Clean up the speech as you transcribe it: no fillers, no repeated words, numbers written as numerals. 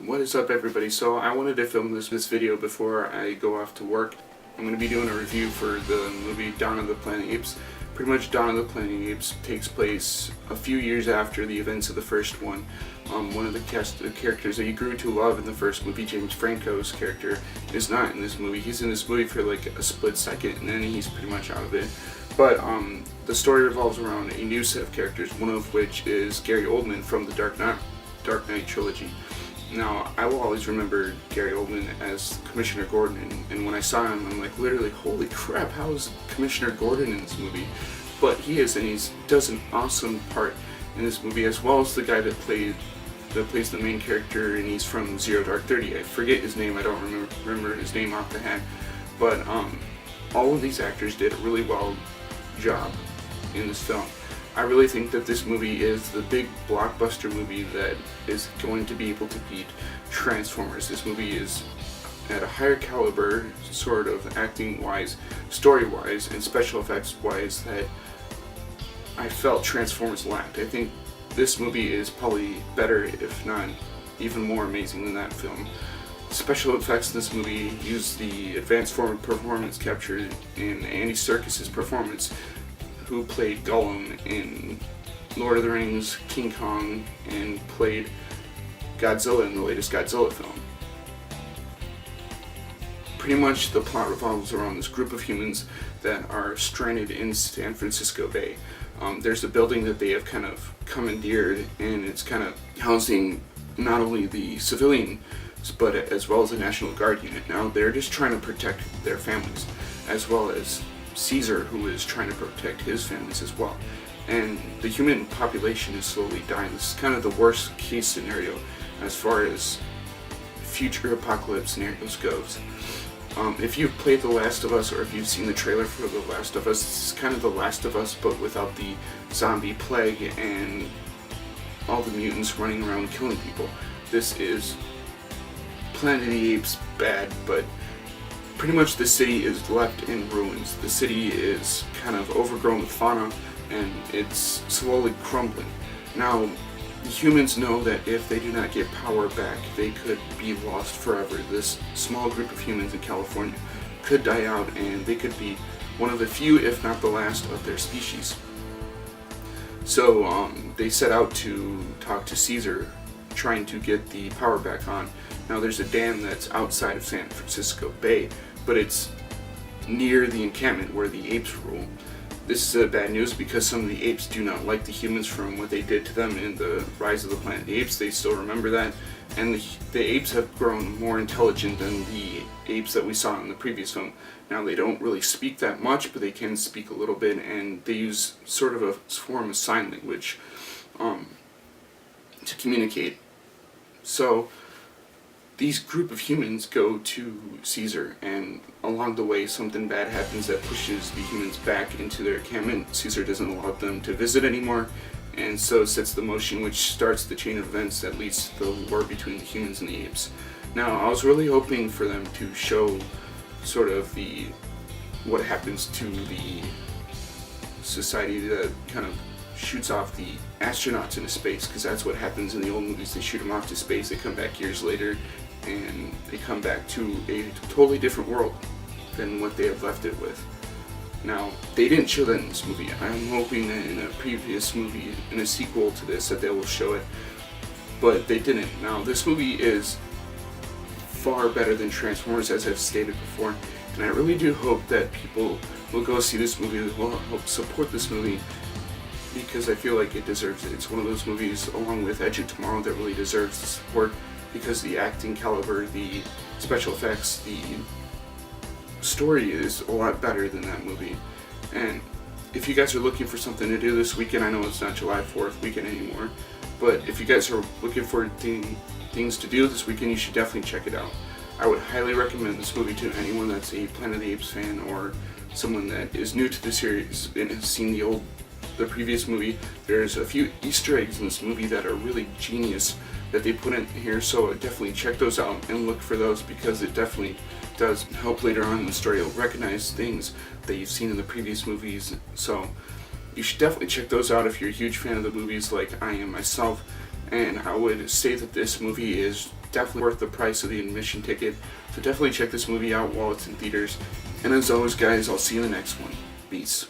What is up, everybody? So I wanted to film this video before I go off to work. I'm going to be doing a review for the movie Dawn of the Planet of the Apes. Pretty much Dawn of the Planet of the Apes takes place a few years after the events of the first one. One of the characters that you grew to love in the first movie, James Franco's character, is not in this movie. He's in this movie for like a split second and then he's pretty much out of it. But the story revolves around a new set of characters, one of which is Gary Oldman from the Dark Knight trilogy. Now, I will always remember Gary Oldman as Commissioner Gordon, and when I saw him, I'm like, literally, holy crap, how is Commissioner Gordon in this movie? But he is, and he does an awesome part in this movie, as well as the guy that plays the main character, and he's from Zero Dark 30. I forget his name, I don't remember his name off the head, but all of these actors did a really well job in this film. I really think that this movie is the big blockbuster movie that is going to be able to beat Transformers. This movie is at a higher caliber, sort of acting-wise, story-wise, and special effects-wise that I felt Transformers lacked. I think this movie is probably better, if not even more amazing than that film. Special effects in this movie use the advanced form of performance captured in Andy Serkis's performance, who played Gollum in Lord of the Rings, King Kong, and played Godzilla in the latest Godzilla film. Pretty much the plot revolves around this group of humans that are stranded in San Francisco Bay. There's a building that they have kind of commandeered, and it's kind of housing not only the civilians, but as well as the National Guard unit. Now they're just trying to protect their families, as well as Caesar, who is trying to protect his families as well. And the human population is slowly dying. This is kind of the worst case scenario as far as future apocalypse scenarios goes. If you've played The Last of Us, or if you've seen the trailer for The Last of Us, this is kind of The Last of Us, but without the zombie plague and all the mutants running around killing people. This is Planet of the Apes bad, but pretty much the city is left in ruins. The city is kind of overgrown with fauna, and it's slowly crumbling. Now, the humans know that if they do not get power back, they could be lost forever. This small group of humans in California could die out, and they could be one of the few, if not the last, of their species. So they set out to talk to Caesar, trying to get the power back on. Now, there's a dam that's outside of San Francisco Bay, but it's near the encampment where the apes rule. This is bad news because some of the apes do not like the humans from what they did to them in the Rise of the Planet of the Apes. They still remember that, and the apes have grown more intelligent than the apes that we saw in the previous film. Now, they don't really speak that much, but they can speak a little bit, and they use sort of a form of sign language to communicate. So these group of humans go to Caesar, and along the way something bad happens that pushes the humans back into their encampment. Caesar doesn't allow them to visit anymore, and so sets the motion which starts the chain of events that leads to the war between the humans and the apes. Now, I was really hoping for them to show sort of what happens to the society that kind of shoots off the astronauts into space, because that's what happens in the old movies. They shoot them off to space, they come back years later, and they come back to a totally different world than what they have left it with. Now, they didn't show that in this movie. I'm hoping that in a previous movie, in a sequel to this, that they will show it, but they didn't. Now, this movie is far better than Transformers, as I've stated before, and I really do hope that people will go see this movie, will help support this movie, because I feel like it deserves it. It's one of those movies, along with Edge of Tomorrow, that really deserves the support, because the acting caliber, the special effects, the story is a lot better than that movie. And if you guys are looking for something to do this weekend, I know it's not July 4th weekend anymore, but if you guys are looking for things to do this weekend, you should definitely check it out. I would highly recommend this movie to anyone that's a Planet of the Apes fan, or someone that is new to the series and has seen the previous movie. There's a few Easter eggs in this movie that are really genius that they put in here, so definitely check those out and look for those, because it definitely does help later on in the story. You'll recognize things that you've seen in the previous movies, so you should definitely check those out if you're a huge fan of the movies like I am myself. And I would say that this movie is definitely worth the price of the admission ticket. So definitely check this movie out while it's in theaters. And as always, guys, I'll see you in the next one. Peace.